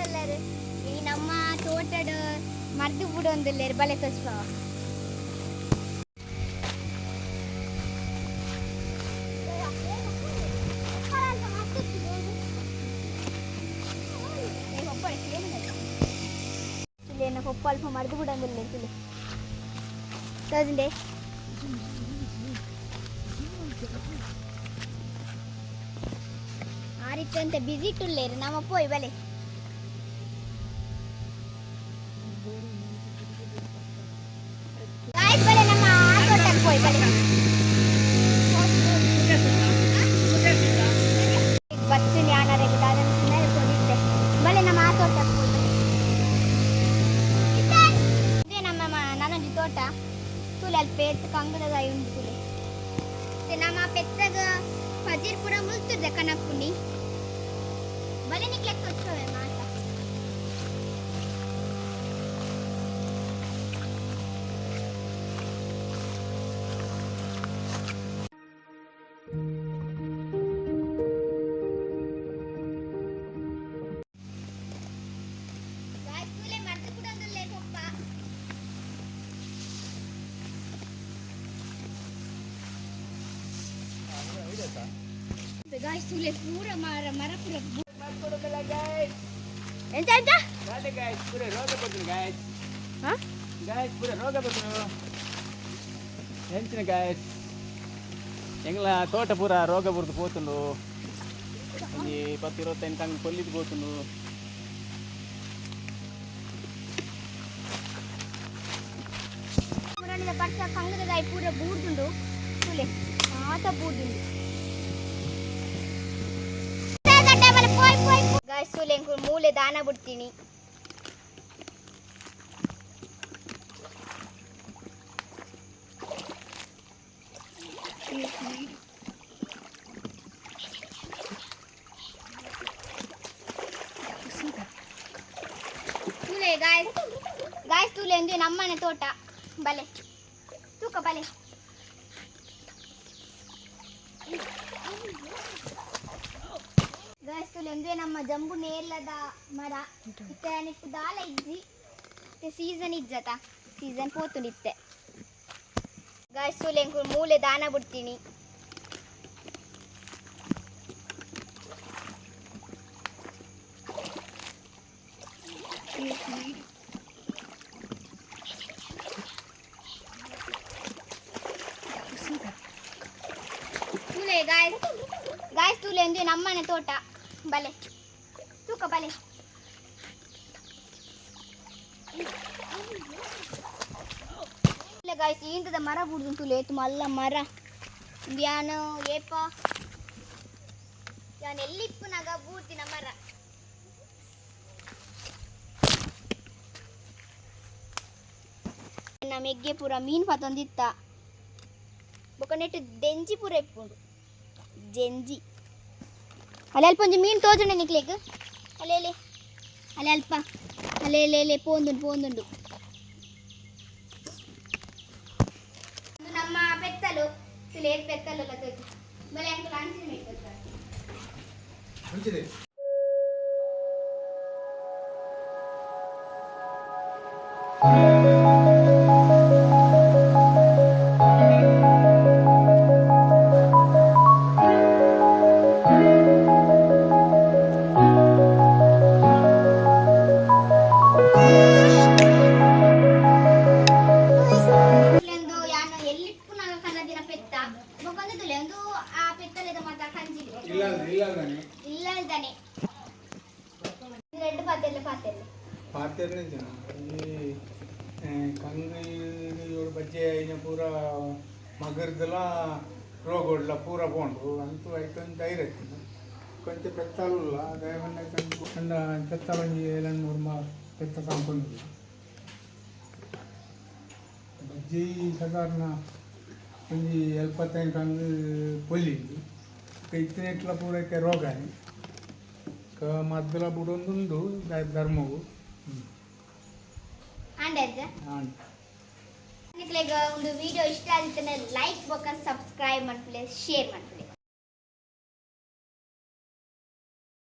ಎಲ್ಲರೂ ಈ ನಮ್ಮ ತೋಟದ ಮರ್ದು ಬಿಡೊಂದಿಲ್ಲೇರು ಬಲೆ ತೋಚ್ಪ ಪಪ್ಪ ಅಲ್ಪ ಮರ್ದು ಬಿಡೊಂದಿಲ್ಲ ತುಲೆ ತೋಜಂಡೆ ಆರಿತ್ತಂತೆ ಬಿಸಿ ಇಟ್ಟುಲ್ಲೇರು ನಮ್ಮ ಪೋಯ್ ಬಲೆ ನಮ್ಮ ತೋಟಕ್ಕೆ ಪೋಯ್ ಬಲೆ ಬಚ್ಚು ಜ್ಞಾನರಿಗೆ ಕೊಡಿದ್ದೆ ಬಲೆ ನಮ್ಮ ತೋಟಕ್ಕೆ ಪೋಯ್ ಇದೇ ನಮ್ಮ ನನ್ನೊಂದು ತೋಟ ತುಲೆ ಅಲ್ಲಿ ಪೆತ್ತ ಕಂಗಡದಾಯಿ ಉಂಟು ತುಲೆ ನಮ್ಮ ಪೆತ್ತಗ ಫಜೀರ್ಪುರ ಮುಲ್ತದೆ ಕನಕುನಿ ಬಲೆ ನಿಕ್ಲೆಕ್ ತೋಚ್ತವೆ ಮಾತ guys tule pura mara pura ಮಾಡ್ಕೊಡೋದಲ್ಲ guys ಎಂತ ಎಂತ ಗಾಡಿ guys ಪೂರ ರೋಗ ಬರ್ತದೆ guys guys ಪೂರ ರೋಗ ಬರ್ತದೆ ಎಂಚಿನ guys ಎಂಗ್ಲ ತೋಟ ಪೂರ ರೋಗ ಬರ್ತದೆ ಪೋತುಂಡು ಈ 10-25 ಕಂಗ್ ಕೊಲ್ಲಿದ್ದು ಪೋತುಂಡು ಪುರಾಣಿದ ಬರ್ತ ಕಂಗದದಾಯಿ ಪೂರ ಬೂರ್ದುಂಡು ತುಲೆ ಆತ ಬೂರ್ದುಂಡು ಗಾಯ್ಸ್ ತುಲೆ ಮೂಲೆ ದಾನ ಬಿಡ್ತೀನಿ ತುಲೆ ಗಾಯ್ಸ್ ತುಲೆ ಎಂದು ನಮ್ಮನೆ ತೋಟ ಬಲೆ ತೂಕ ಬಲೆ ಗಾಯ್ಸ್ ತುಲೆ ಎಂದು ನಮ್ಮ ಜಂಬು ನೇರ್ಲದ ಮರ ಇತ್ತೆ ನಿಟ್ಟು ದಾಲ ಇಜ್ಜಿ ಸೀಸನ್ ಇಜ್ಜತ ಸೀಸನ್ ಪೋತುಂಡಿತ್ತೆ ಗಾಯ್ಸ್ ತುಲೆ ಮೂಲೆ ದಾನ ಬಿಡ್ತೀನಿ ತುಲೆ ಗಾಯ್ಸ್ ತುಲೆ ಎಂದು ನಮ್ಮನೆ ತೋಟ ಬಲೆ ತೂಕ ಬಲೆ ಗಾಯ್ಸ್ ಇಂತದ ಮರ ಬಿಡುದು ತುಲೆ ಮಲ್ಲ ಮರ ಯಾನು ಏಪ ಯಾನ್ ಎಲ್ಲಿಪ್ಪುನಾಗ ಬೂರ್ತಿನ ಮರ ನಮ್ಮ ಎಗ್ಗೆ ಪೂರ ಮೀನು ಪತ್ತೊಂದಿತ್ತ ಬೊಕ ನೆಟ್ಟು ದೆಂಜಿ ಪೂರ ಇಪ್ಪುಂಡು ಜೆಂಜಿ ಅಲ್ಲಿ ಅಲ್ಪ ಒಂಜಿ ಮೀನು ತೋಜುಂಡೆ ನಿಕ್ಲೆಗ್ ಅಲ್ಲೇ ಅಲ್ಲಿ ಅಲ್ಪ ಅಲ್ಲೇ ಪೋಂದುಂಡು ನಮ್ಮ ಪೆತ್ತಲು ತುಲೇಟ್ ಪೆತ್ತಲು ಎಲ್ಲ ತೋಜು ಬಲೆ ಅಂಕಲ್ ಅಂಚಿನ ಇರ್ತದೆ ಬಜ್ಜೆ ಪೂರ ಮಗರ್ದೆಲ್ಲ ರೋಗಡ್ಲ ಪೂರ ಪೋಂಡು ಅಂತೂ ಆಯ್ತು ಧೈರ್ಯ ಕೊಂಚ ಪೆತ್ತಲ್ಲ ದಯಮನ್ನ ಕಂಡ ಪೆತ್ತಲಂಜಿ 2-3 ಪೆತ್ತ ಸಂಪೊಂದು ಬಜ್ಜಿ ಸಾಧಾರಣ ಒಂಜಿ 75 ಕಂಗ್ ಪೊಲ್ಲಿಂದು ಇತ್ತಿನೆಟ್ಲ ಪೂರಕ್ಕೆ ರೋಗಾನಿ ಮದ್ದಲ ಬುಡೊಂದುಂಡು ಧರ್ಮವು ಒಂದು ವಿಡಿಯೋ ಇಷ್ಟ ಆಗಿದ್ರೆ ಲೈಕ್ ಬೊಕ್ಕ ಸಬ್ಸ್ಕ್ರೈಬ್ ಮಾಡಿ ಪ್ಲೀಸ್ ಶೇರ್ ಮಾಡಿ.